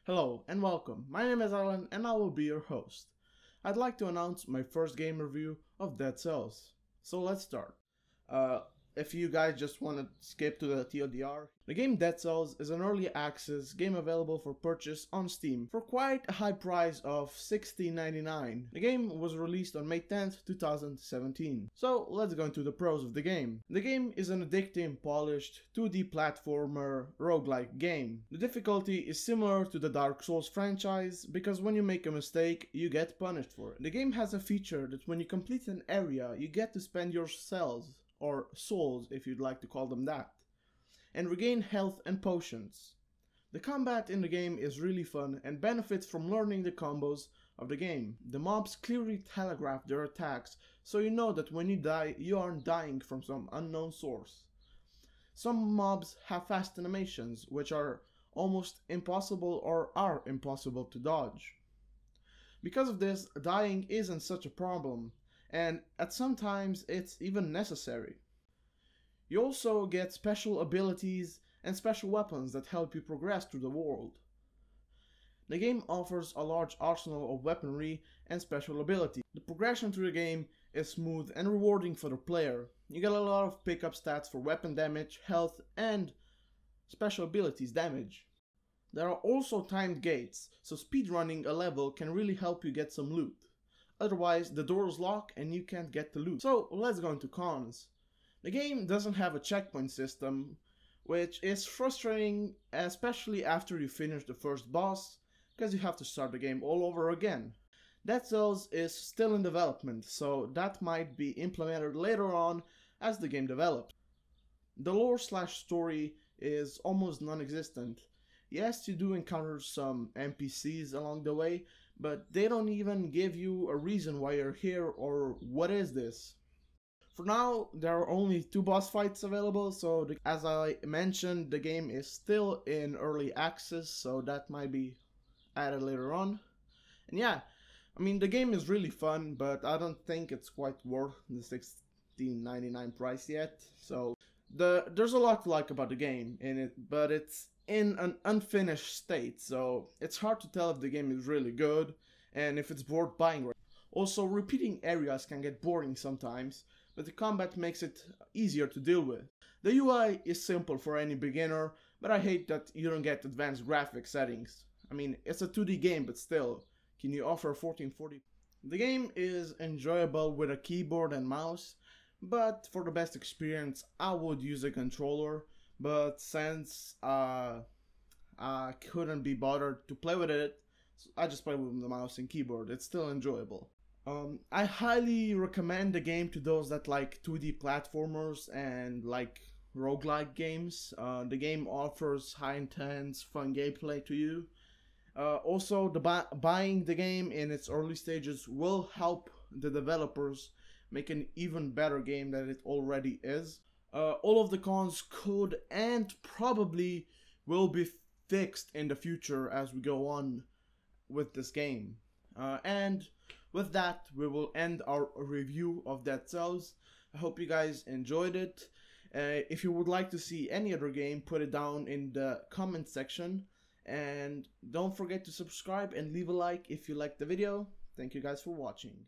Hello and welcome, my name is Alan and I will be your host. I'd like to announce my first game review of Dead Cells. So let's start. If you guys just want to skip to the TLDR, the game Dead Cells is an early access game available for purchase on Steam for quite a high price of $16.99. The game was released on May 10th, 2017. So let's go into the pros of the game. The game is an addictive, polished 2D platformer roguelike game. The difficulty is similar to the Dark Souls franchise because when you make a mistake, you get punished for it. The game has a feature that when you complete an area, you get to spend your cells, or souls if you'd like to call them that, and regain health and potions. The combat in the game is really fun and benefits from learning the combos of the game. The mobs clearly telegraph their attacks, so you know that when you die, you aren't dying from some unknown source. Some mobs have fast animations, which are almost impossible or are impossible to dodge. Because of this, dying isn't such a problem, and at some times it's even necessary. You also get special abilities and special weapons that help you progress through the world. The game offers a large arsenal of weaponry and special abilities. The progression through the game is smooth and rewarding for the player. You get a lot of pickup stats for weapon damage, health, and special abilities damage. There are also timed gates, so speedrunning a level can really help you get some loot. Otherwise, the doors lock and you can't get the loot. So let's go into cons. The game doesn't have a checkpoint system, which is frustrating, especially after you finish the first boss, because you have to start the game all over again. Dead Cells is still in development, so that might be implemented later on as the game develops. The lore/story is almost non-existent. Yes, you do encounter some NPCs along the way, but they don't even give you a reason why you're here or what is this. For now, there are only 2 boss fights available, so as I mentioned, the game is still in early access, so that might be added later on. And yeah, I mean, the game is really fun, but I don't think it's quite worth the $16.99 price yet. So there's a lot to like about the game in it, but it's in an unfinished state, so it's hard to tell if the game is really good and if it's worth buying. Also, repeating areas can get boring sometimes, but the combat makes it easier to deal with. The UI is simple for any beginner, but I hate that you don't get advanced graphic settings. I mean, it's a 2D game, but still, can you offer 1440p? The game is enjoyable with a keyboard and mouse, but for the best experience I would use a controller. But since I couldn't be bothered to play with it, so I just play with the mouse and keyboard. It's still enjoyable. I highly recommend the game to those that like 2D platformers and like roguelike games. The game offers high intense, fun gameplay to you. Also, buying the game in its early stages will help the developers make an even better game than it already is. All of the cons could and probably will be fixed in the future as we go on with this game. And with that, we will end our review of Dead Cells. I hope you guys enjoyed it. If you would like to see any other game, put it down in the comment section. And don't forget to subscribe and leave a like if you liked the video. Thank you guys for watching.